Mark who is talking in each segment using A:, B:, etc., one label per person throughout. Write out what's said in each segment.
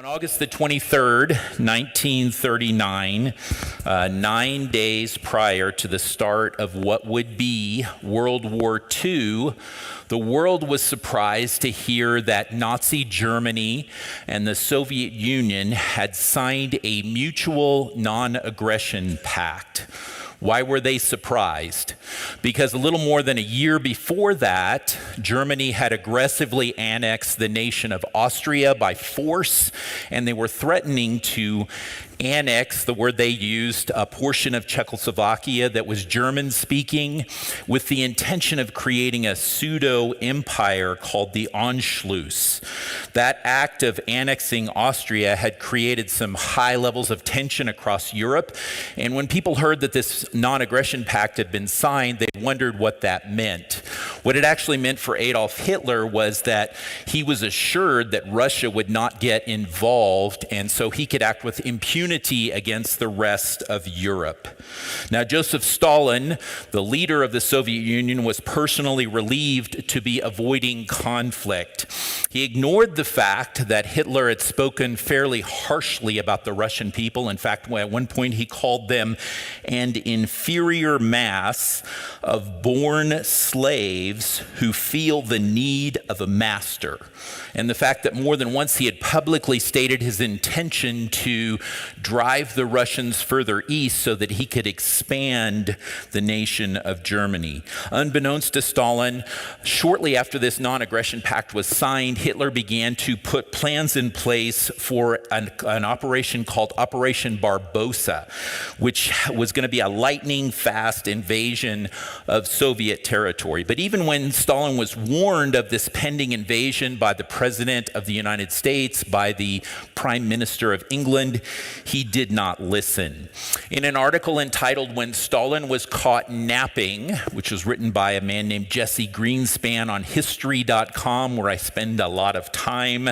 A: On August the 23rd, 1939, 9 days prior to the start of what would be World War II, the world was surprised to hear that Nazi Germany and the Soviet Union had signed a mutual non-aggression pact. Why were they surprised? Because a little more than a year before that, Germany had aggressively annexed the nation of Austria by force, and they were threatening to annex, the word they used, a portion of Czechoslovakia that was German-speaking, with the intention of creating a pseudo-empire called the Anschluss. That act of annexing Austria had created some high levels of tension across Europe, and when people heard that this non-aggression pact had been signed, they wondered what that meant. What it actually meant for Adolf Hitler was that he was assured that Russia would not get involved, and so he could act with impunity against the rest of Europe. Now, Joseph Stalin, the leader of the Soviet Union, was personally relieved to be avoiding conflict. He ignored the fact that Hitler had spoken fairly harshly about the Russian people. In fact, at one point he called them an inferior mass of born slaves who feel the need of a master. And the fact that more than once he had publicly stated his intention to drive the Russians further east so that he could expand the nation of Germany. Unbeknownst to Stalin, shortly after this non-aggression pact was signed, Hitler began to put plans in place for an operation called Operation Barbarossa, which was going to be a lightning-fast invasion of Soviet territory. But even when Stalin was warned of this pending invasion by the President of the United States, by the Prime Minister of England, he did not listen. In an article entitled "When Stalin Was Caught Napping," which was written by a man named Jesse Greenspan on history.com, where I spend a lot of time,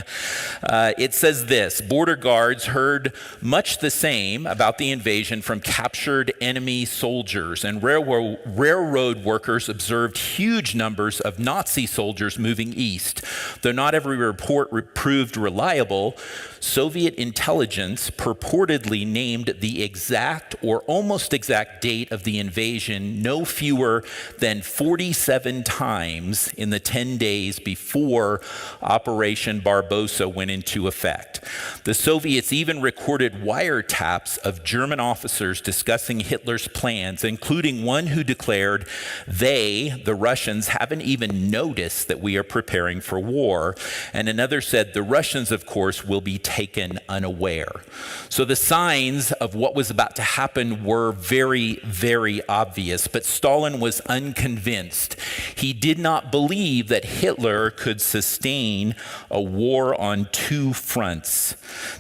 A: it says this: border guards heard much the same about the invasion from captured enemy soldiers, and railroad workers observed huge numbers of Nazi soldiers moving east. Though not every report proved reliable, Soviet intelligence purportedly named the exact or almost exact date of the invasion no fewer than 47 times in the 10 days before Operation Barbarossa went into effect. The Soviets even recorded wiretaps of German officers discussing Hitler's plans, including one who declared, "They, the Russians, haven't even noticed that we are preparing for war." And another said, "The Russians, of course, will be taken unaware." So the signs of what was about to happen were very, very obvious, but Stalin was unconvinced. He did not believe that Hitler could sustain a war on two fronts.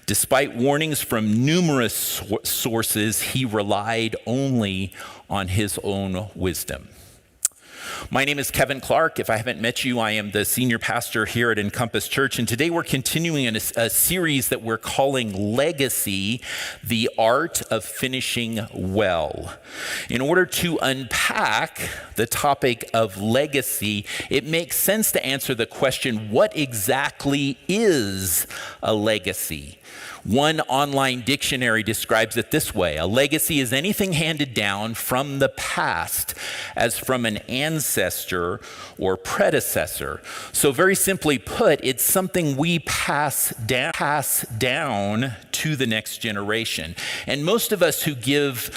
A: Despite warnings from numerous sources, he relied only on his own wisdom. My name is Kevin Clark. If I haven't met you, I am the senior pastor here at Encompass Church, and today we're continuing in a series that we're calling Legacy, the Art of Finishing Well. In order to unpack the topic of legacy, it makes sense to answer the question, what exactly is a legacy? One online dictionary describes it this way: a legacy is anything handed down from the past as from an ancestor or predecessor. So very simply put, it's something we pass down to the next generation. And most of us who give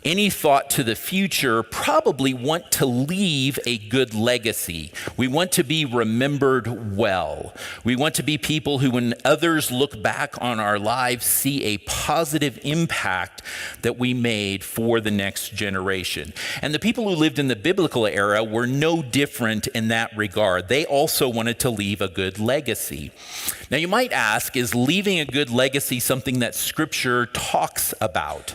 A: any thought to the future probably want to leave a good legacy. We want to be remembered well. We want to be people who, when others look back on our lives, see a positive impact that we made for the next generation. And the people who lived in the biblical era were no different in that regard. They also wanted to leave a good legacy. Now you might ask, is leaving a good legacy something that Scripture talks about?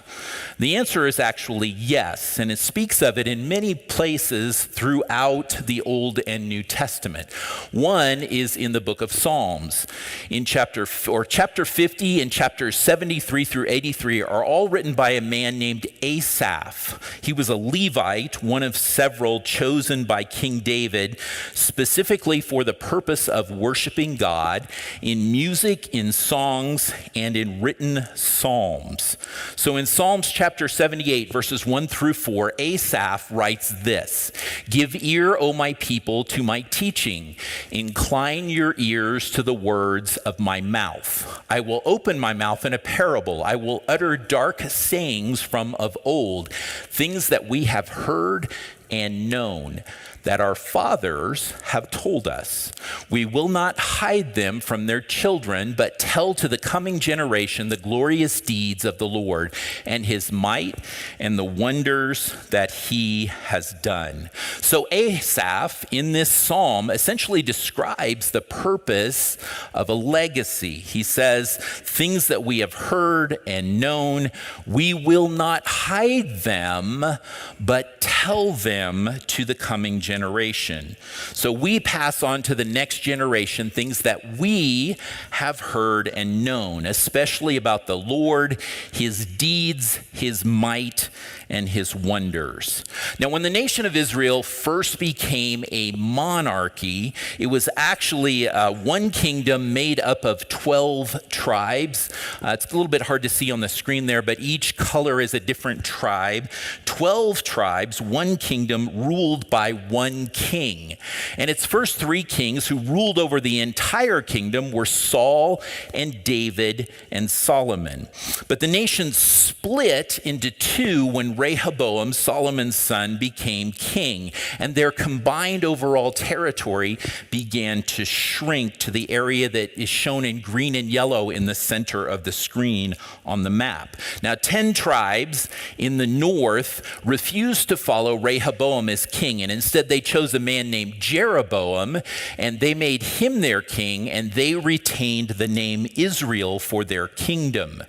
A: The answer is actually actually yes, and it speaks of it in many places throughout the Old and New Testament. One is in the book of Psalms. In chapter 50 and chapters 73 through 83 are all written by a man named Asaph. He was a Levite, one of several chosen by King David, specifically for the purpose of worshiping God in music, in songs, and in written psalms. So in Psalms chapter 78, verses 1 through 4, Asaph writes this: "Give ear, O my people, to my teaching. Incline your ears to the words of my mouth. I will open my mouth in a parable. I will utter dark sayings from of old, things that we have heard and known, that our fathers have told us. We will not hide them from their children, but tell to the coming generation the glorious deeds of the Lord and his might and the wonders that he has done." So Asaph in this psalm essentially describes the purpose of a legacy. He says, things that we have heard and known, we will not hide them, but tell them to the coming generation. So we pass on to the next generation things that we have heard and known, especially about the Lord, his deeds, his might, and his wonders. Now, when the nation of Israel first became a monarchy, it was actually one kingdom made up of 12 tribes. It's a little bit hard to see on the screen there, but each color is a different tribe. 12 tribes, one kingdom ruled by one king. And its first three kings who ruled over the entire kingdom were Saul and David and Solomon. But the nation split into two when Rehoboam, Solomon's son, became king, and their combined overall territory began to shrink to the area that is shown in green and yellow in the center of the screen on the map. Now, 10 tribes in the north refused to follow Rehoboam as king, and instead they chose a man named Jeroboam, and they made him their king, and they retained the name Israel for their kingdom.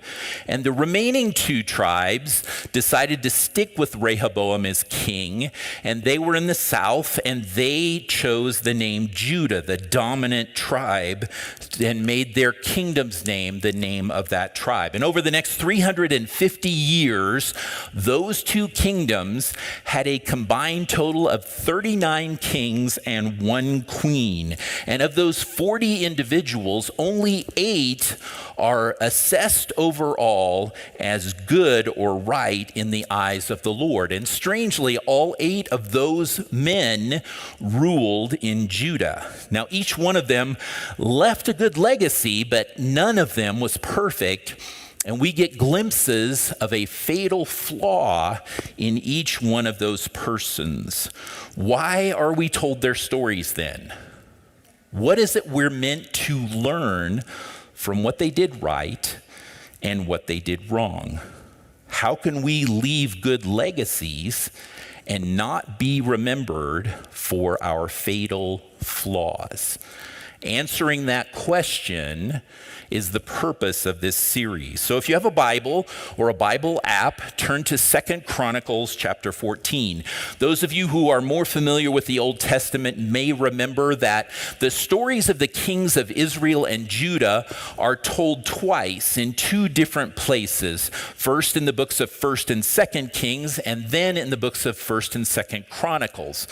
A: And the remaining 2 tribes decided to stick with Rehoboam as king, and they were in the south, and they chose the name Judah, the dominant tribe, and made their kingdom's name the name of that tribe. And over the next 350 years, those 2 kingdoms had a combined total of 39 kings and 1 queen. And of those 40 individuals, only 8 are assessed overall as good or right in the eyes of the Lord. And strangely, all 8 of those men ruled in Judah. Now, each one of them left a good legacy, but none of them was perfect. And we get glimpses of a fatal flaw in each one of those persons. Why are we told their stories then? What is it we're meant to learn from what they did right and what they did wrong? How can we leave good legacies and not be remembered for our fatal flaws? Answering that question is the purpose of this series. So if you have a Bible or a Bible app, turn to 2 Chronicles chapter 14. Those of you who are more familiar with the Old Testament may remember that the stories of the kings of Israel and Judah are told twice in 2 different places. First in the books of 1st and 2nd Kings, and then in the books of 1st and 2nd Chronicles.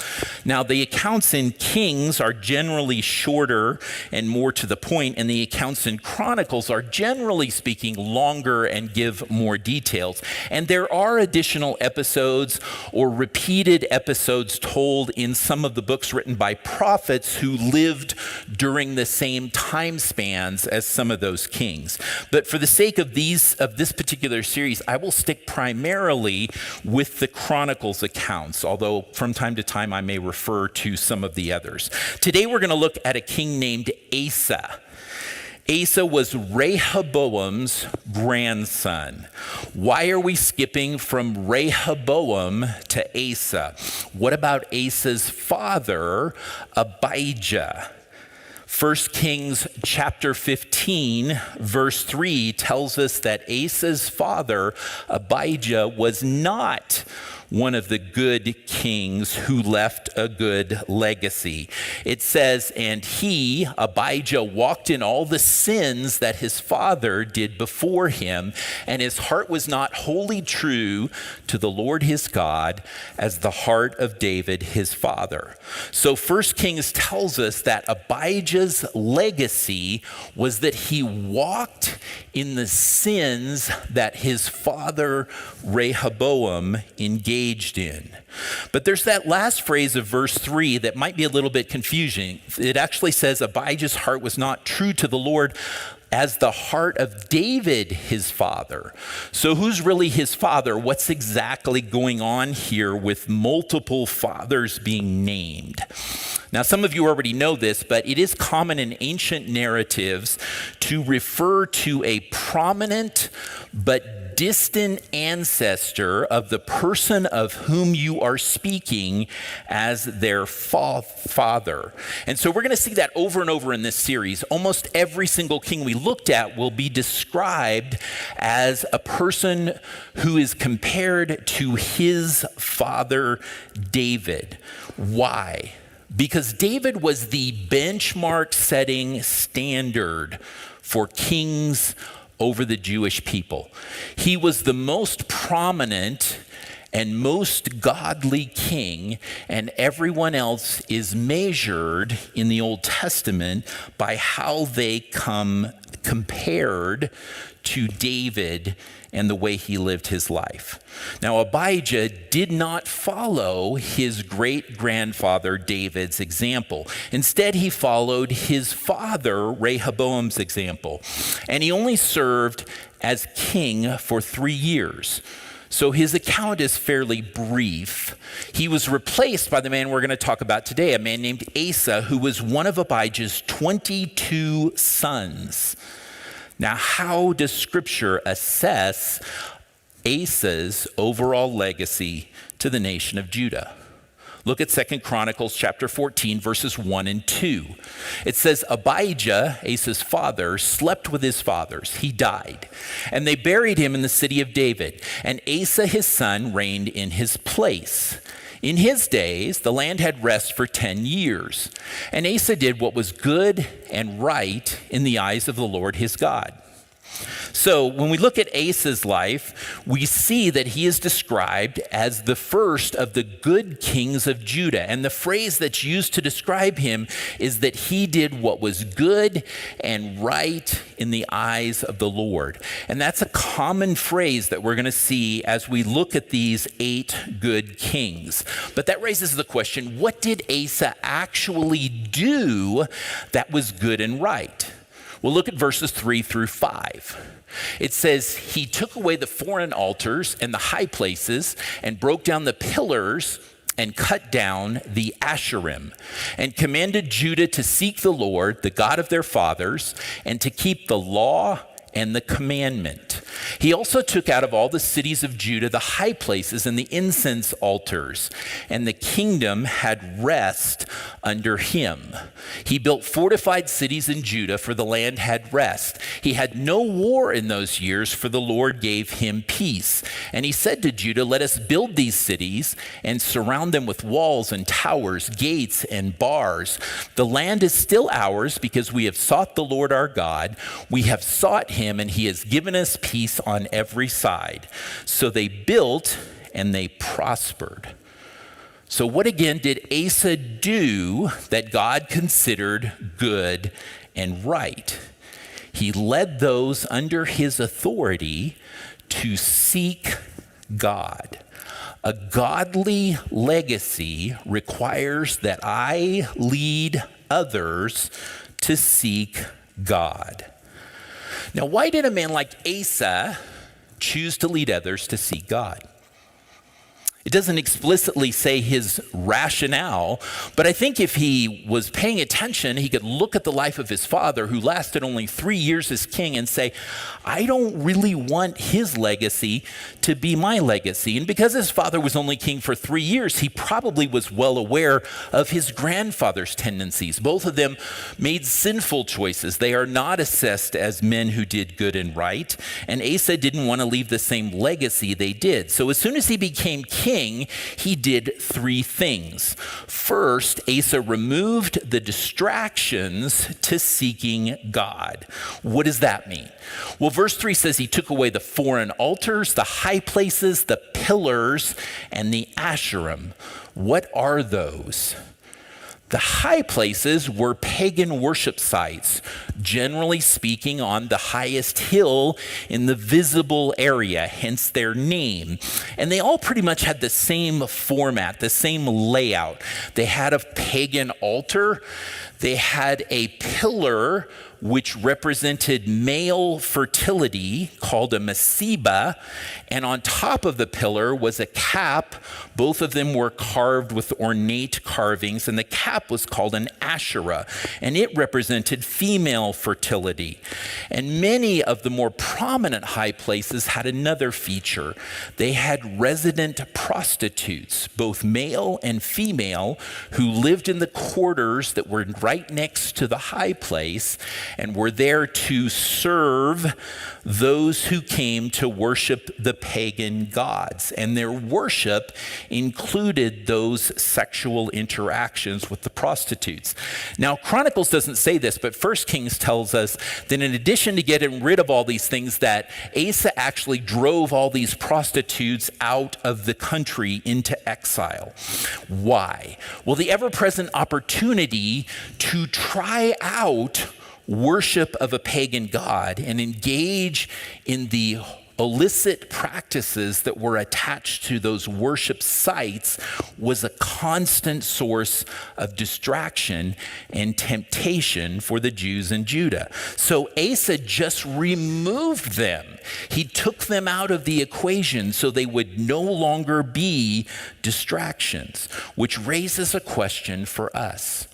A: Now, the accounts in Kings are generally shorter and more to the point, and the accounts in Chronicles are generally speaking longer and give more details. And there are additional episodes or repeated episodes told in some of the books written by prophets who lived during the same time spans as some of those kings. But for the sake of this particular series, I will stick primarily with the Chronicles accounts, although from time to time I may refer to some of the others. Today we're going to look at a king named Asa. Asa was Rehoboam's grandson. Why are we skipping from Rehoboam to Asa? What about Asa's father, Abijah? 1 Kings chapter 15, verse 3 tells us that Asa's father, Abijah, was not one of the good kings who left a good legacy. It says, and he, Abijah, walked in all the sins that his father did before him, and his heart was not wholly true to the Lord his God as the heart of David his father. So 1 Kings tells us that Abijah's legacy was that he walked in the sins that his father Rehoboam engaged in. But there's that last phrase of verse 3 that might be a little bit confusing. It actually says Abijah's heart was not true to the Lord as the heart of David, his father. So who's really his father? What's exactly going on here with multiple fathers being named? Now, some of you already know this, but it is common in ancient narratives to refer to a prominent but distant ancestor of the person of whom you are speaking as their father. And so we're going to see that over and over in this series. Almost every single king we looked at will be described as a person who is compared to his father David. Why? Because David was the benchmark setting standard for kings over the Jewish people. He was the most prominent and most godly king, and everyone else is measured in the Old Testament by how they come compared to David and the way he lived his life. Now, Abijah did not follow his great-grandfather David's example. Instead, he followed his father Rehoboam's example, and he only served as king for 3 years. So his account is fairly brief. He was replaced by the man we're going to talk about today, a man named Asa, who was one of Abijah's 22 sons. Now, how does Scripture assess Asa's overall legacy to the nation of Judah? Look at 2 Chronicles chapter 14, verses 1 and 2. It says, Abijah, Asa's father, slept with his fathers. He died, and they buried him in the city of David. And Asa, his son, reigned in his place. In his days, the land had rest for 10 years. And Asa did what was good and right in the eyes of the Lord his God. So when we look at Asa's life, we see that he is described as the first of the good kings of Judah. And the phrase that's used to describe him is that he did what was good and right in the eyes of the Lord. And that's a common phrase that we're going to see as we look at these 8 good kings. But that raises the question, what did Asa actually do that was good and right? Well, look at verses 3 through 5. It says, he took away the foreign altars and the high places and broke down the pillars and cut down the Asherim, and commanded Judah to seek the Lord, the God of their fathers, and to keep the law and the commandment. He also took out of all the cities of Judah the high places and the incense altars, and the kingdom had rest under him. He built fortified cities in Judah, for the land had rest. He had no war in those years, for the Lord gave him peace. And he said to Judah, let us build these cities and surround them with walls and towers, gates and bars. The land is still ours because we have sought the Lord our God. We have sought him, and he has given us peace on every side. So they built and they prospered. So what again did Asa do that God considered good and right? He led those under his authority to seek God. A godly legacy requires that I lead others to seek God. Now, why did a man like Asa choose to lead others to seek God? It doesn't explicitly say his rationale, but I think if he was paying attention, he could look at the life of his father, who lasted only 3 years as king, and say, I don't really want his legacy to be my legacy. And because his father was only king for 3 years, he probably was well aware of his grandfather's tendencies. Both of them made sinful choices. They are not assessed as men who did good and right. And Asa didn't want to leave the same legacy they did. So as soon as he became king, he did 3 things. First, Asa removed the distractions to seeking God. What does that mean? Well, verse 3 says he took away the foreign altars, the high places, the pillars, and the Asherim. What are those? The high places were pagan worship sites, generally speaking on the highest hill in the visible area, hence their name. And they all pretty much had the same format, the same layout. They had a pagan altar. They had a pillar which represented male fertility called a masiba, and on top of the pillar was a cap. Both of them were carved with ornate carvings, and the cap was called an Asherah, and it represented female fertility. And many of the more prominent high places had another feature. They had resident prostitutes, both male and female, who lived in the quarters that were right next to the high place and were there to serve those who came to worship the pagan gods. And their worship included those sexual interactions with the prostitutes. Now, Chronicles doesn't say this, but 1 Kings tells us that in addition to getting rid of all these things, that Asa actually drove all these prostitutes out of the country into exile. Why? Well, the ever-present opportunity to try out worship of a pagan god and engage in the illicit practices that were attached to those worship sites was a constant source of distraction and temptation for the Jews in Judah. So Asa just removed them. He took them out of the equation so they would no longer be distractions, which raises a question for us.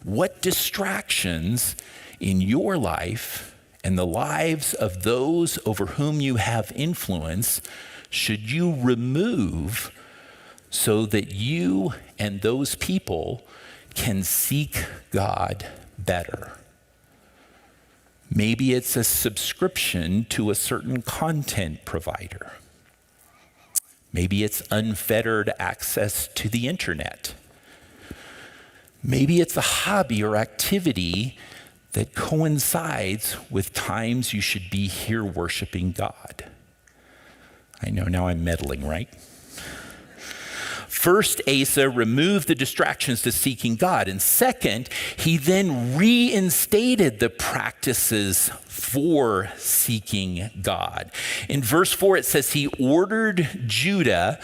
A: What distractions in your life and the lives of those over whom you have influence should you remove so that you and those people can seek God better? Maybe it's a subscription to a certain content provider. Maybe it's unfettered access to the internet. Maybe it's a hobby or activity that coincides with times you should be here worshiping God. I know now I'm meddling, right? First, Asa removed the distractions to seeking God. And second, he then reinstated the practices for seeking God. In verse 4, it says he ordered Judah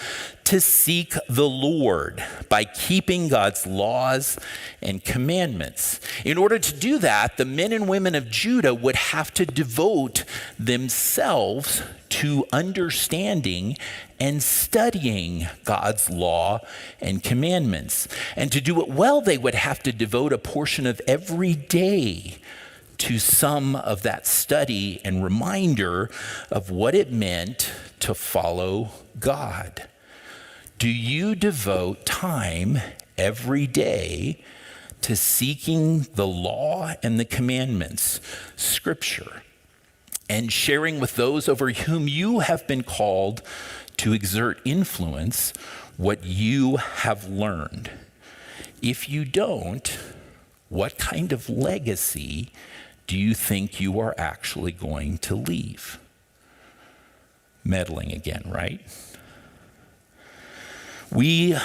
A: to seek the Lord by keeping God's laws and commandments. In order to do that, the men and women of Judah would have to devote themselves to understanding and studying God's law and commandments. And to do it well, they would have to devote a portion of every day to some of that study and reminder of what it meant to follow God. Do you devote time every day to seeking the law and the commandments, Scripture, and sharing with those over whom you have been called to exert influence what you have learned? If you don't, what kind of legacy do you think you are actually going to leave? Meddling again, right? We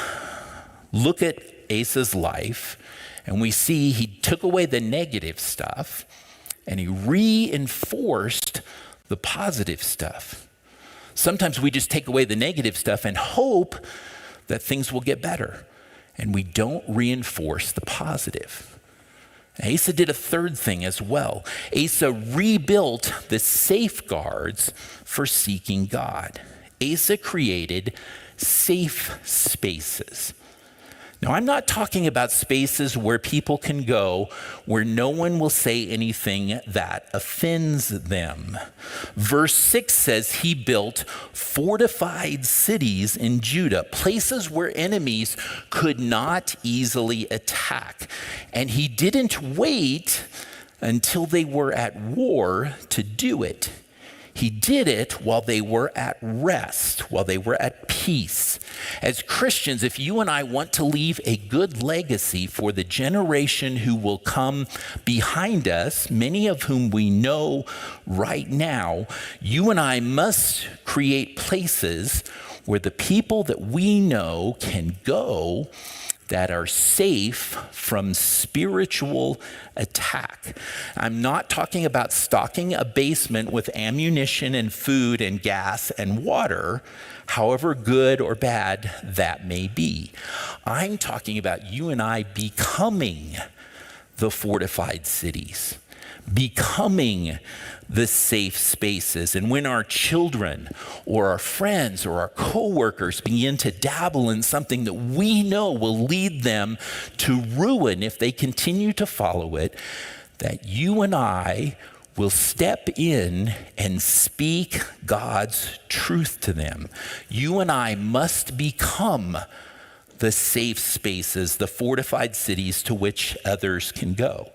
A: look at Asa's life and we see he took away the negative stuff and he reinforced the positive stuff. Sometimes we just take away the negative stuff and hope that things will get better, and we don't reinforce the positive. Asa did a third thing as well. Asa rebuilt the safeguards for seeking God. Asa created safe spaces. Now, I'm not talking about spaces where people can go where no one will say anything that offends them. Verse 6 says he built fortified cities in Judah, places where enemies could not easily attack. And he didn't wait until they were at war to do it. He did it while they were at rest, while they were at peace. As Christians, if you and I want to leave a good legacy for the generation who will come behind us, many of whom we know right now, you and I must create places where the people that we know can go that are safe from spiritual attack. I'm not talking about stocking a basement with ammunition and food and gas and water, however good or bad that may be. I'm talking about you and I becoming the fortified cities, becoming the safe spaces. And when our children or our friends or our coworkers begin to dabble in something that we know will lead them to ruin if they continue to follow it, that you and I will step in and speak God's truth to them. You and I must become the safe spaces, the fortified cities to which others can go.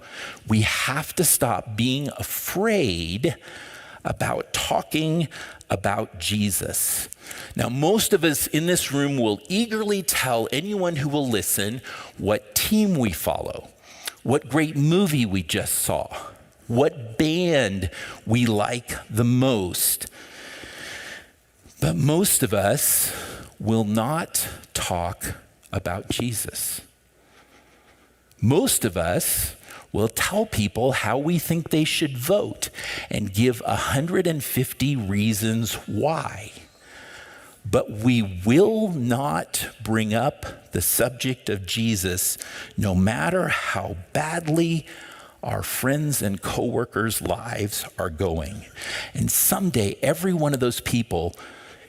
A: We have to stop being afraid about talking about Jesus. Now, most of us in this room will eagerly tell anyone who will listen what team we follow, what great movie we just saw, what band we like the most. But most of us will not talk about Jesus. Most of us will tell people how we think they should vote and give 150 reasons why. But we will not bring up the subject of Jesus, no matter how badly our friends and coworkers' lives are going. And someday, every one of those people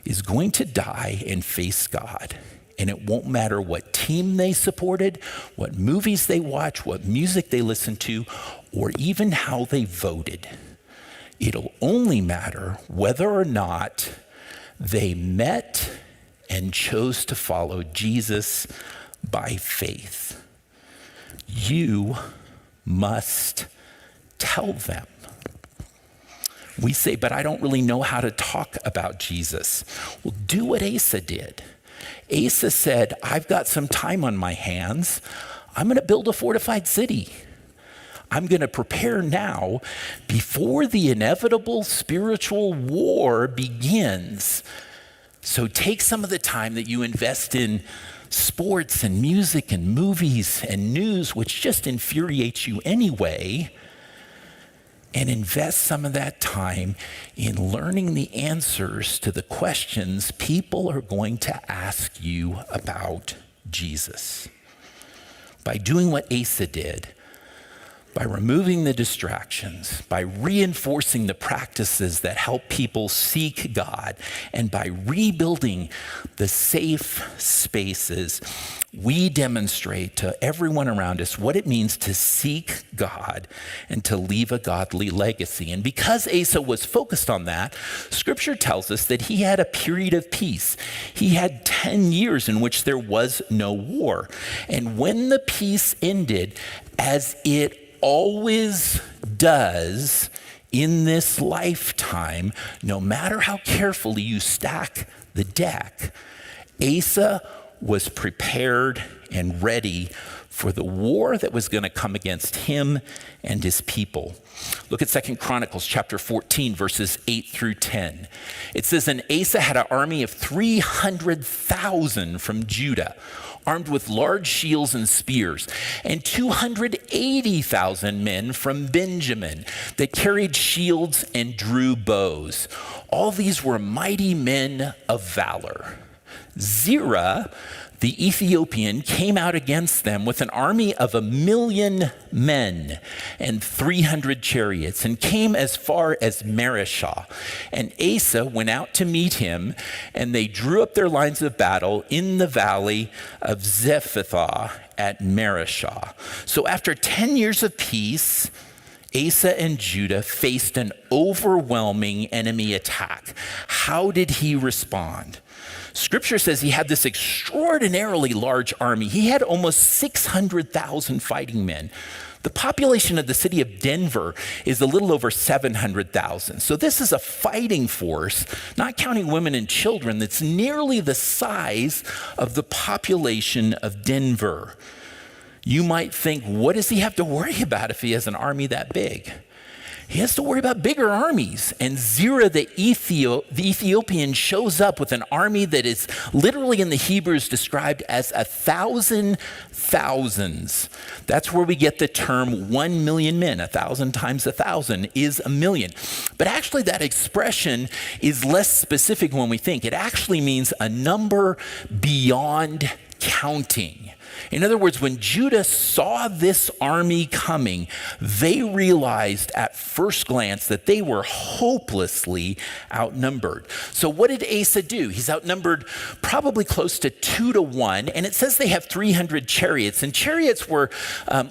A: is going to die and face God. And it won't matter what team they supported, what movies they watched, what music they listened to, or even how they voted. It'll only matter whether or not they met and chose to follow Jesus by faith. You must tell them. We say, but I don't really know how to talk about Jesus. Well, do what Asa did. Asa said, I've got some time on my hands. I'm going to build a fortified city. I'm going to prepare now before the inevitable spiritual war begins. So take some of the time that you invest in sports and music and movies and news, which just infuriates you anyway, and invest some of that time in learning the answers to the questions people are going to ask you about Jesus. By doing what Asa did, by removing the distractions, by reinforcing the practices that help people seek God, and by rebuilding the safe spaces, we demonstrate to everyone around us what it means to seek God and to leave a godly legacy. And because Asa was focused on that, Scripture tells us that he had a period of peace. He had 10 years in which there was no war. And when the peace ended, as it always does in this lifetime, no matter how carefully you stack the deck, Asa was prepared and ready for the war that was going to come against him and his people. Look at 2 Chronicles chapter 14, verses 8 through 10. It says, and Asa had an army of 300,000 from Judah, armed with large shields and spears, and 280,000 men from Benjamin that carried shields and drew bows. All these were mighty men of valor. Zerah, the Ethiopian, came out against them with an army of 1,000,000 men and 300 chariots, and came as far as Marishah. And Asa went out to meet him, and they drew up their lines of battle in the valley of Zephathah at Marishah. So after 10 years of peace, Asa and Judah faced an overwhelming enemy attack. How did he respond? Scripture says he had this extraordinarily large army. He had almost 600,000 fighting men. The population of the city of Denver is a little over 700,000. So this is a fighting force, not counting women and children, that's nearly the size of the population of Denver. You might think, what does he have to worry about if he has an army that big? He has to worry about bigger armies. And Zerah, the Ethiopian, shows up with an army that is literally in the Hebrews described as 1,000 thousands. That's where we get the term 1,000,000 men. 1,000 times 1,000 is 1,000,000. But actually that expression is less specific when we think. It actually means a number beyond counting. In other words, when Judah saw this army coming, they realized at first glance that they were hopelessly outnumbered. So what did Asa do? He's outnumbered probably close to 2-1, and it says they have 300 chariots. And chariots were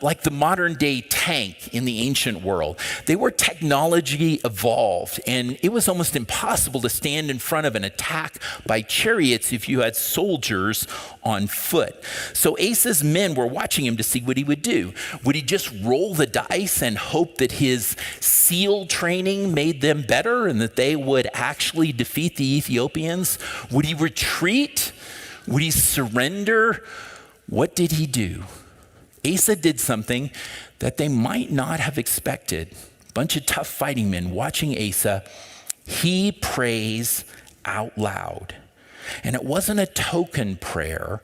A: like the modern day tank in the ancient world. They were technology evolved, and it was almost impossible to stand in front of an attack by chariots if you had soldiers on foot. So Asa's men were watching him to see what he would do. Would he just roll the dice and hope that his SEAL training made them better and that they would actually defeat the Ethiopians? Would he retreat? Would he surrender? What did he do? Asa did something that they might not have expected. A bunch of tough fighting men watching Asa. He prays out loud. And it wasn't a token prayer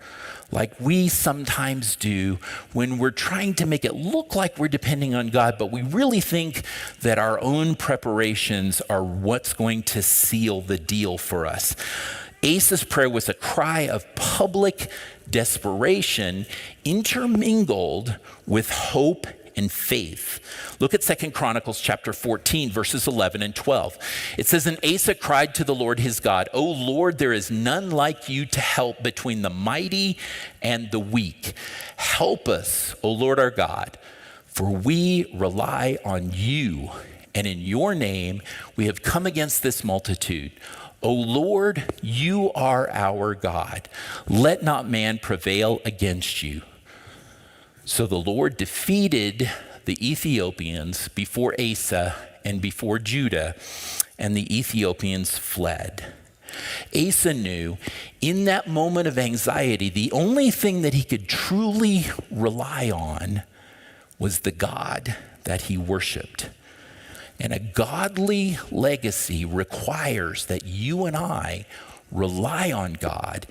A: like we sometimes do when we're trying to make it look like we're depending on God, but we really think that our own preparations are what's going to seal the deal for us. Asa's prayer was a cry of public desperation intermingled with hope and faith. Look at 2 Chronicles chapter 14, verses 11 and 12. It says, "And Asa cried to the Lord his God, 'O Lord, there is none like you to help between the mighty and the weak. Help us, O Lord our God, for we rely on you, and in your name we have come against this multitude. O Lord, you are our God. Let not man prevail against you.' So the Lord defeated the Ethiopians before Asa and before Judah, and the Ethiopians fled." Asa knew in that moment of anxiety, the only thing that he could truly rely on was the God that he worshiped. And a godly legacy requires that you and I rely on God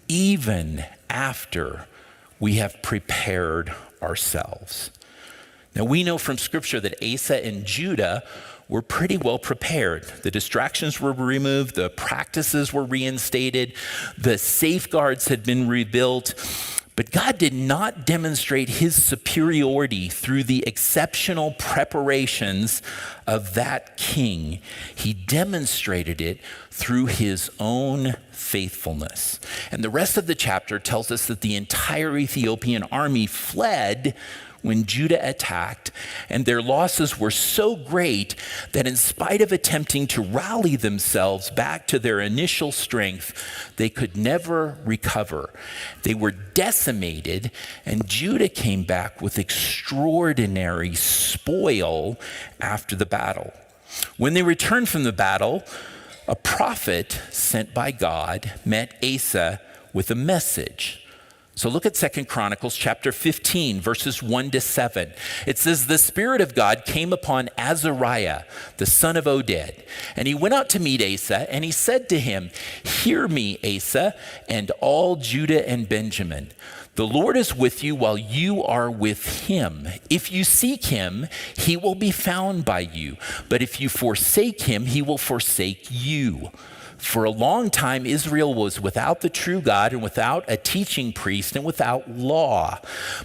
A: even after we have prepared ourselves. Now we know from Scripture that Asa and Judah were pretty well prepared. The distractions were removed, the practices were reinstated, the safeguards had been rebuilt. But God did not demonstrate his superiority through the exceptional preparations of that king. He demonstrated it through his own faithfulness. And the rest of the chapter tells us that the entire Ethiopian army fled when Judah attacked, and their losses were so great that in spite of attempting to rally themselves back to their initial strength, they could never recover. They were decimated, and Judah came back with extraordinary spoil after the battle. When they returned from the battle, a prophet sent by God met Asa with a message. So look at 2 Chronicles chapter 15, verses 1-7. It says, "The Spirit of God came upon Azariah, the son of Oded, and he went out to meet Asa, and he said to him, 'Hear me, Asa, and all Judah and Benjamin. The Lord is with you while you are with him. If you seek him, he will be found by you. But if you forsake him, he will forsake you. For a long time, Israel was without the true God and without a teaching priest and without law.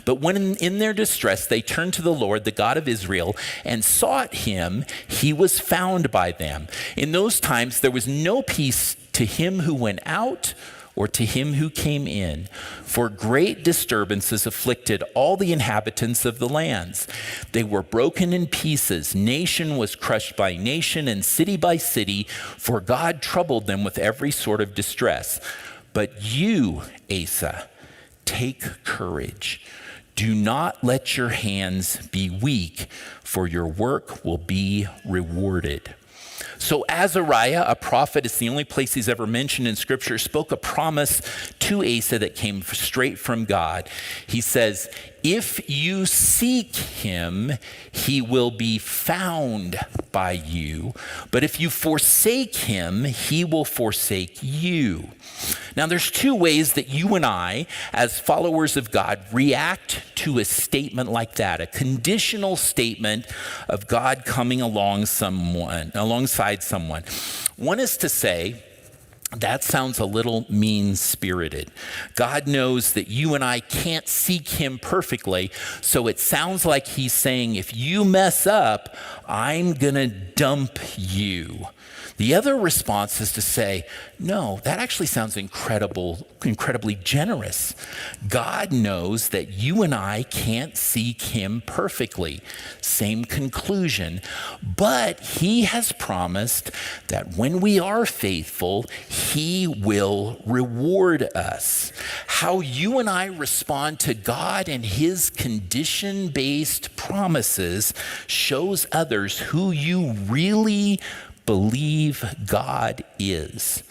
A: But when in their distress, they turned to the Lord, the God of Israel, and sought him, he was found by them. In those times, there was no peace to him who went out or to him who came in, for great disturbances afflicted all the inhabitants of the lands. They were broken in pieces. Nation was crushed by nation and city by city, for God troubled them with every sort of distress. But you, Asa, take courage. Do not let your hands be weak, for your work will be rewarded. So Azariah, a prophet, it's the only place he's ever mentioned in Scripture, spoke a promise to Asa that came straight from God. He says, if you seek him, he will be found by you. But if you forsake him, he will forsake you. Now, there's two ways that you and I, as followers of God, react to a statement like that, a conditional statement of God coming alongside someone. One is to say, that sounds a little mean-spirited. God knows that you and I can't seek him perfectly, so it sounds like he's saying, if you mess up, I'm going to dump you. The other response is to say, no, that actually sounds incredibly generous. God knows that you and I can't seek him perfectly. Same conclusion. But he has promised that when we are faithful, he will reward us. How you and I respond to God and his condition-based promises shows others who you really believe God is.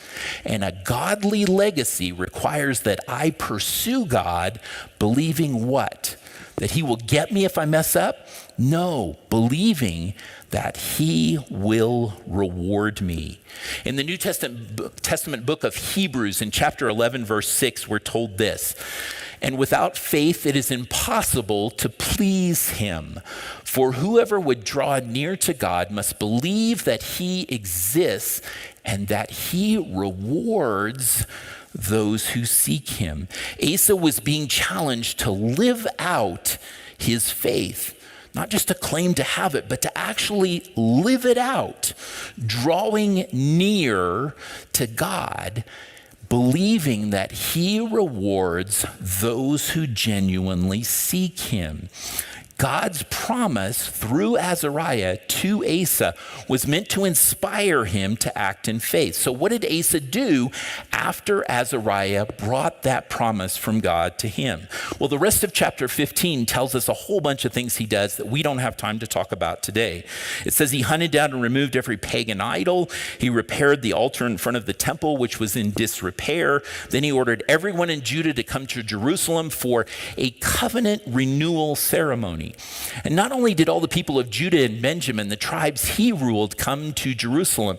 A: And a godly legacy requires that I pursue God, believing what? That he will get me if I mess up? No, believing that he will reward me. In the New Testament book of Hebrews, in chapter 11, verse 6, we're told this: and without faith, it is impossible to please him. For whoever would draw near to God must believe that he exists and that he rewards those who seek him. Asa was being challenged to live out his faith, not just to claim to have it, but to actually live it out, drawing near to God, believing that he rewards those who genuinely seek him. God's promise through Azariah to Asa was meant to inspire him to act in faith. So what did Asa do after Azariah brought that promise from God to him? Well, the rest of chapter 15 tells us a whole bunch of things he does that we don't have time to talk about today. It says he hunted down and removed every pagan idol. He repaired the altar in front of the temple, which was in disrepair. Then he ordered everyone in Judah to come to Jerusalem for a covenant renewal ceremony. And not only did all the people of Judah and Benjamin, the tribes he ruled, come to Jerusalem,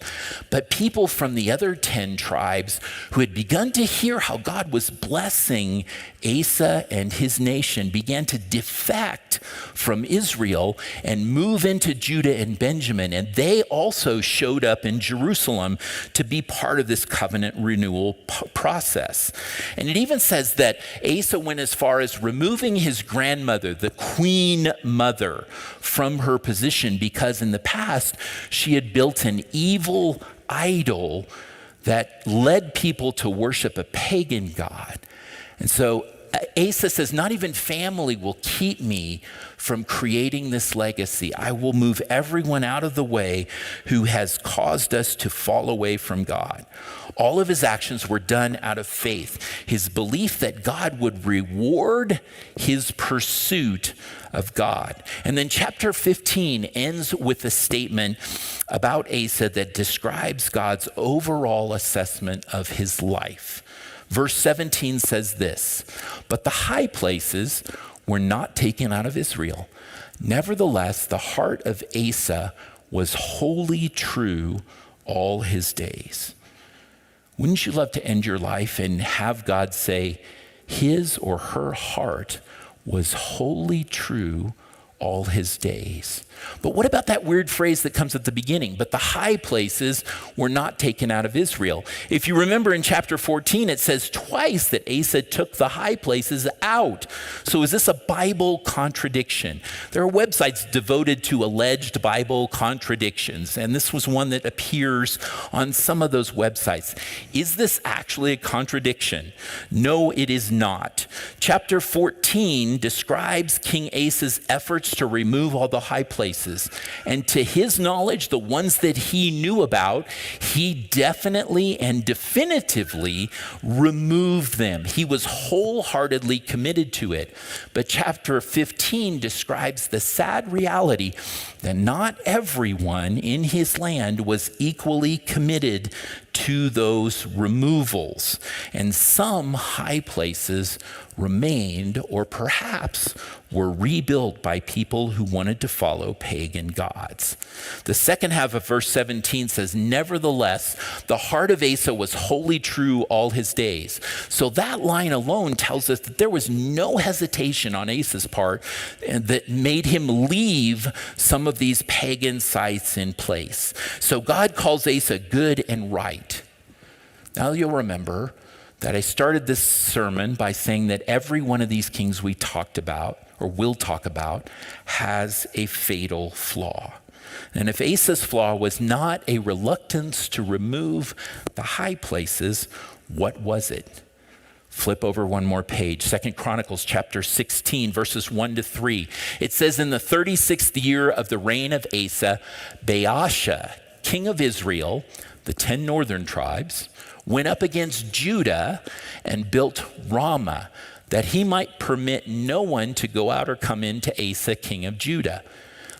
A: but people from the other 10 tribes who had begun to hear how God was blessing Asa and his nation began to defect from Israel and move into Judah and Benjamin. And they also showed up in Jerusalem to be part of this covenant renewal process. And it even says that Asa went as far as removing his grandmother, the queen mother, from her position because in the past she had built an evil idol that led people to worship a pagan god. And so Asa says, not even family will keep me from creating this legacy. I will move everyone out of the way who has caused us to fall away from God. All of his actions were done out of faith, his belief that God would reward his pursuit of God. And then chapter 15 ends with a statement about Asa that describes God's overall assessment of his life. Verse 17 says this: but the high places were not taken out of Israel. Nevertheless, the heart of Asa was wholly true all his days. Wouldn't you love to end your life and have God say his or her heart was wholly true all his days. But what about that weird phrase that comes at the beginning? But the high places were not taken out of Israel. If you remember in chapter 14, it says twice that Asa took the high places out. So is this a Bible contradiction? There are websites devoted to alleged Bible contradictions, and this was one that appears on some of those websites. Is this actually a contradiction? No, it is not. Chapter 14 describes King Asa's efforts to remove all the high places. And to his knowledge, the ones that he knew about, he definitely and definitively removed them. He was wholeheartedly committed to it. But chapter 15 describes the sad reality that not everyone in his land was equally committed to those removals. And some high places remained, or perhaps were rebuilt by people who wanted to follow pagan gods. The second half of verse 17 says, nevertheless, the heart of Asa was wholly true all his days. So that line alone tells us that there was no hesitation on Asa's part and that made him leave some of these pagan sites in place. So God calls Asa good and right. Now you'll remember that I started this sermon by saying that every one of these kings we talked about, or will talk about, has a fatal flaw. And if Asa's flaw was not a reluctance to remove the high places, what was it? Flip over one more page, 2 Chronicles chapter 16, verses 1-3. It says, in the 36th year of the reign of Asa, Baasha, king of Israel, the 10 northern tribes, went up against Judah and built Ramah, that he might permit no one to go out or come in to Asa, king of Judah.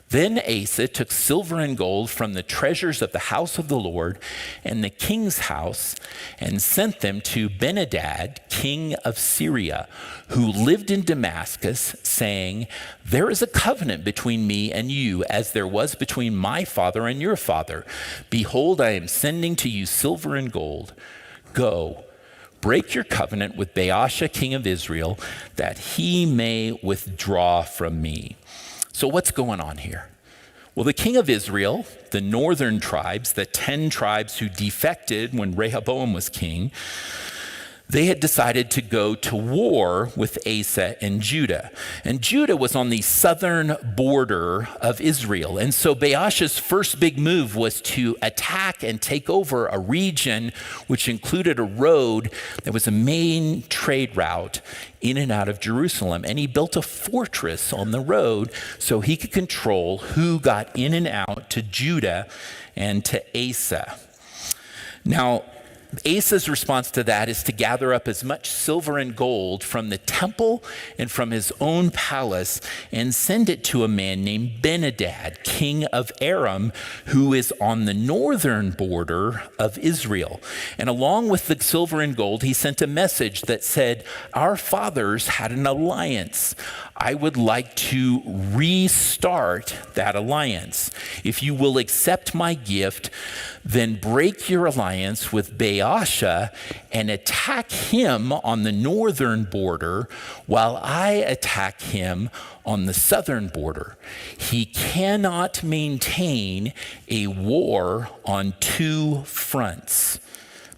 A: Then Asa took silver and gold from the treasures of the house of the Lord and the king's house and sent them to Ben-Hadad, king of Syria, who lived in Damascus, saying, there is a covenant between me and you, as there was between my father and your father. Behold, I am sending to you silver and gold. Go, break your covenant with Baasha, king of Israel, that he may withdraw from me. So what's going on here? Well, the king of Israel, the northern tribes, the 10 tribes who defected when Rehoboam was king, they had decided to go to war with Asa and Judah. And Judah was on the southern border of Israel. And so Baasha's first big move was to attack and take over a region which included a road that was a main trade route in and out of Jerusalem. And he built a fortress on the road so he could control who got in and out to Judah and to Asa. Now, Asa's response to that is to gather up as much silver and gold from the temple and from his own palace and send it to a man named Ben-Hadad, king of Aram, who is on the northern border of Israel. And along with the silver and gold, he sent a message that said, our fathers had an alliance. I would like to restart that alliance. If you will accept my gift, then break your alliance with Baasha and attack him on the northern border while I attack him on the southern border. He cannot maintain a war on two fronts.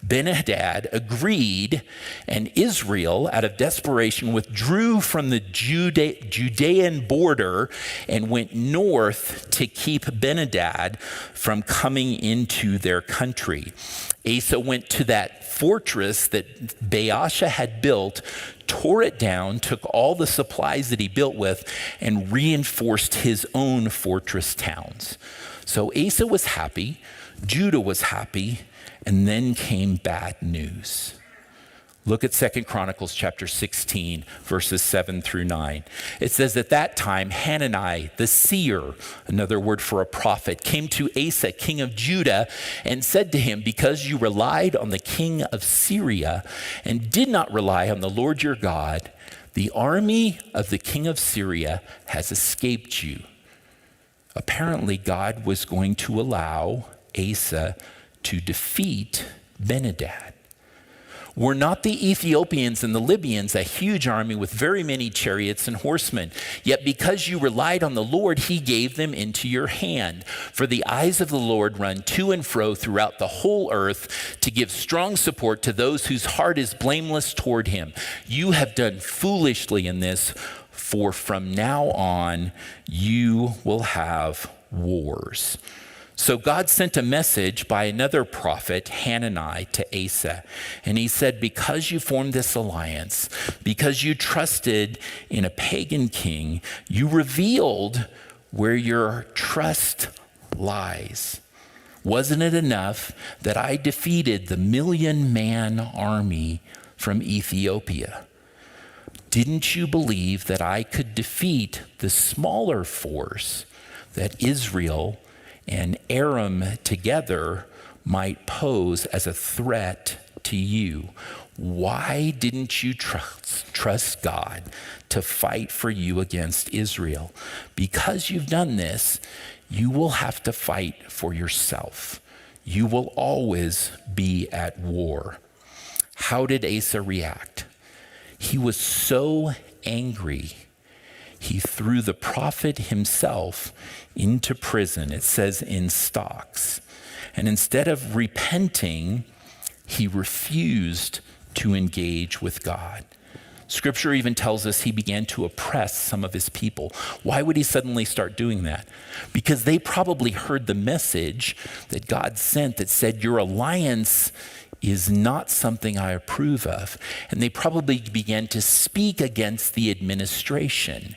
A: Ben-Hadad agreed, and Israel, out of desperation, withdrew from the Judean border and went north to keep Ben-Hadad from coming into their country. Asa went to that fortress that Baasha had built, tore it down, took all the supplies that he built with, and reinforced his own fortress towns. So Asa was happy, Judah was happy, and then came bad news. Look at 2 Chronicles chapter 16, verses 7-9. It says, at that time, Hanani, the seer, another word for a prophet, came to Asa, king of Judah, and said to him, because you relied on the king of Syria and did not rely on the Lord your God, the army of the king of Syria has escaped you. Apparently, God was going to allow Asa to defeat Ben-Hadad. Were not the Ethiopians and the Libyans a huge army with very many chariots and horsemen? Yet because you relied on the Lord, he gave them into your hand. For the eyes of the Lord run to and fro throughout the whole earth to give strong support to those whose heart is blameless toward him. You have done foolishly in this, for from now on you will have wars. So God sent a message by another prophet, Hanani, to Asa. And he said, because you formed this alliance, because you trusted in a pagan king, you revealed where your trust lies. Wasn't it enough that I defeated the 1,000,000-man army from Ethiopia? Didn't you believe that I could defeat the smaller force that Israel and Aram together might pose as a threat to you? Why didn't you trust God to fight for you against Israel? Because you've done this, you will have to fight for yourself. You will always be at war. How did Asa react? He was so angry, he threw the prophet himself into prison, it says in stocks. And instead of repenting, he refused to engage with God. Scripture even tells us he began to oppress some of his people. Why would he suddenly start doing that? Because they probably heard the message that God sent that said, your alliance is not something I approve of. And they probably began to speak against the administration.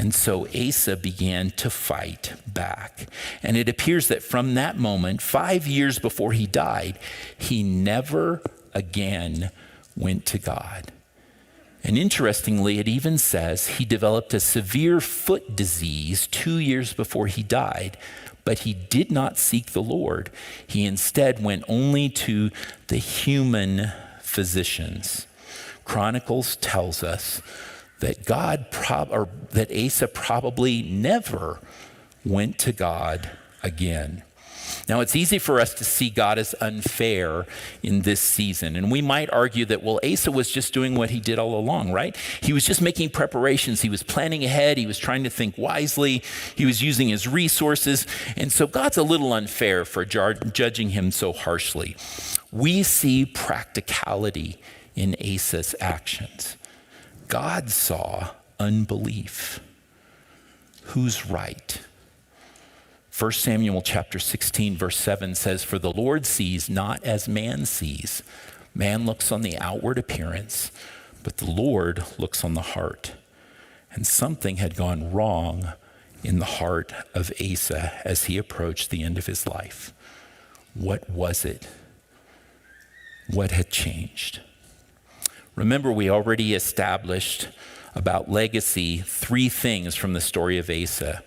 A: And so Asa began to fight back. And it appears that from that moment, 5 years before he died, he never again went to God. And interestingly, it even says he developed a severe foot disease 2 years before he died, but he did not seek the Lord. He instead went only to the human physicians. Chronicles tells us that that Asa probably never went to God again. Now, it's easy for us to see God as unfair in this season. And we might argue that, well, Asa was just doing what he did all along, right? He was just making preparations. He was planning ahead. He was trying to think wisely. He was using his resources. And so God's a little unfair for judging him so harshly. We see practicality in Asa's actions. God saw unbelief. Who's right? 1 Samuel chapter 16, verse 7 says, for the Lord sees not as man sees. Man looks on the outward appearance, but the Lord looks on the heart. And something had gone wrong in the heart of Asa as he approached the end of his life. What was it? What had changed? Remember, we already established about legacy 3 things from the story of Asa.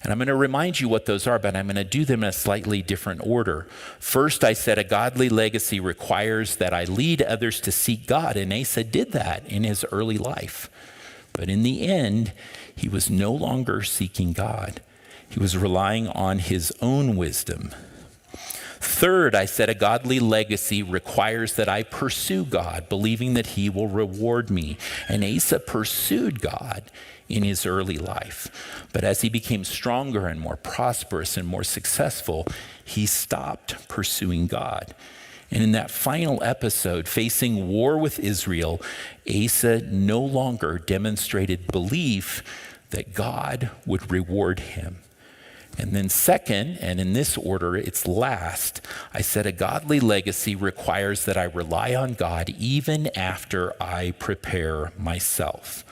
A: And I'm going to remind you what those are, but I'm going to do them in a slightly different order. First, I said a godly legacy requires that I lead others to seek God, and Asa did that in his early life. But in the end, he was no longer seeking God. He was relying on his own wisdom. Third, I said a godly legacy requires that I pursue God, believing that he will reward me. And Asa pursued God in his early life. But as he became stronger and more prosperous and more successful, he stopped pursuing God. And in that final episode, facing war with Israel, Asa no longer demonstrated belief that God would reward him. And then second, and in this order, it's last, I said a godly legacy requires that I rely on God even after I prepare myself.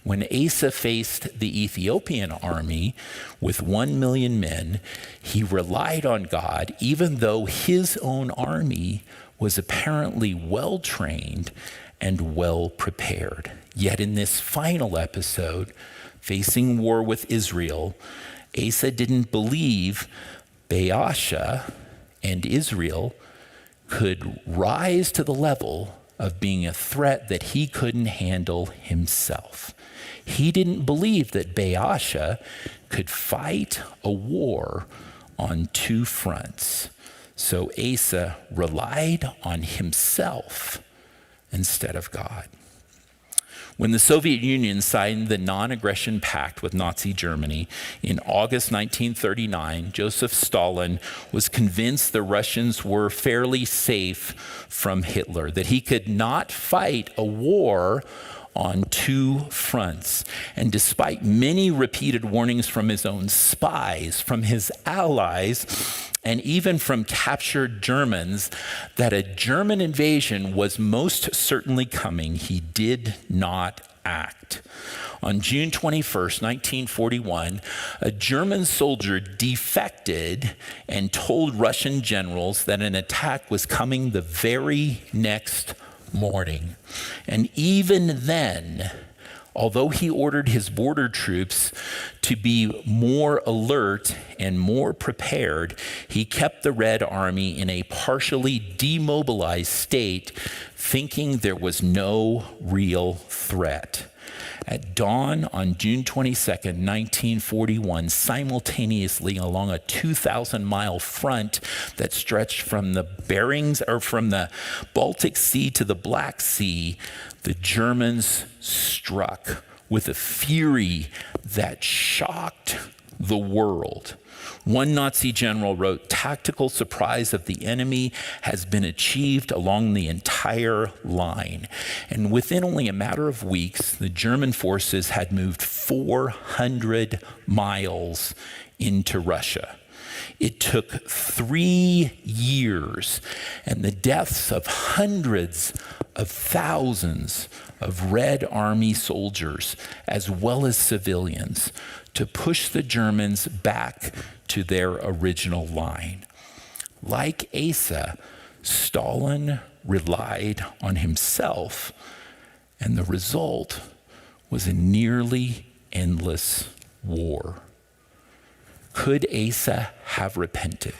A: When Asa faced the Ethiopian army with 1,000,000 men, he relied on God even though his own army was apparently well-trained and well-prepared. Yet in this final episode, facing war with Israel, Asa didn't believe Baasha and Israel could rise to the level of being a threat that he couldn't handle himself. He didn't believe that Baasha could fight a war on 2 fronts. So Asa relied on himself instead of God. When the Soviet Union signed the non-aggression pact with Nazi Germany in August 1939, Joseph Stalin was convinced the Russians were fairly safe from Hitler, that he could not fight a war on two fronts. And despite many repeated warnings from his own spies, from his allies, and even from captured Germans, that a German invasion was most certainly coming, he did not act. On June 21st, 1941, a German soldier defected and told Russian generals that an attack was coming the very next morning. And even then, although he ordered his border troops to be more alert and more prepared, he kept the Red Army in a partially demobilized state, thinking there was no real threat. At dawn on June 22nd, 1941, simultaneously along a 2,000-mile front that stretched from the Baltic Sea to the Black Sea, the Germans struck with a fury that shocked the world. One Nazi general wrote, "Tactical surprise of the enemy has been achieved along the entire line." And within only a matter of weeks, the German forces had moved 400 miles into Russia. It took 3 years and the deaths of hundreds of thousands of Red Army soldiers, as well as civilians, to push the Germans back to their original line. Like Asa, Stalin relied on himself, and the result was a nearly endless war. Could Asa have repented?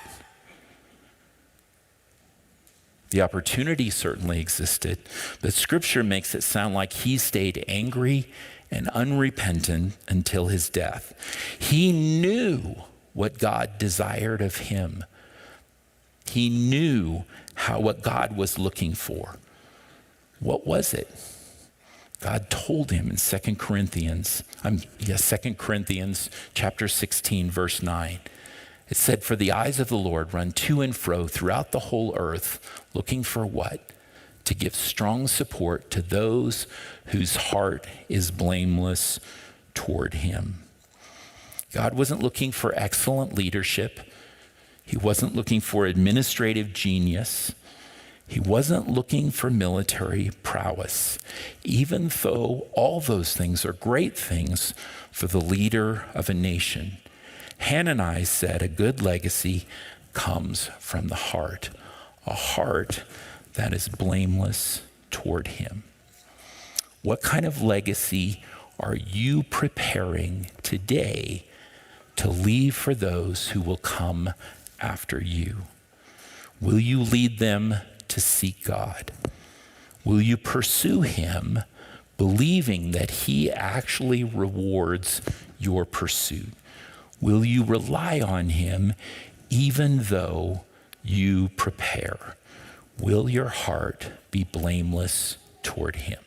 A: The opportunity certainly existed, but Scripture makes it sound like he stayed angry and unrepentant until his death. He knew what God desired of him. He knew what God was looking for. What was it? God told him in 2 Corinthians chapter 16, verse 9. It said, "For the eyes of the Lord run to and fro throughout the whole earth, looking for what? To give strong support to those whose heart is blameless toward him." God wasn't looking for excellent leadership. He wasn't looking for administrative genius. He wasn't looking for military prowess, even though all those things are great things for the leader of a nation. Hananiah said a good legacy comes from the heart, a heart that is blameless toward him. What kind of legacy are you preparing today to leave for those who will come after you? Will you lead them to seek God? Will you pursue him, believing that he actually rewards your pursuit? Will you rely on him even though you prepare? Will your heart be blameless toward him?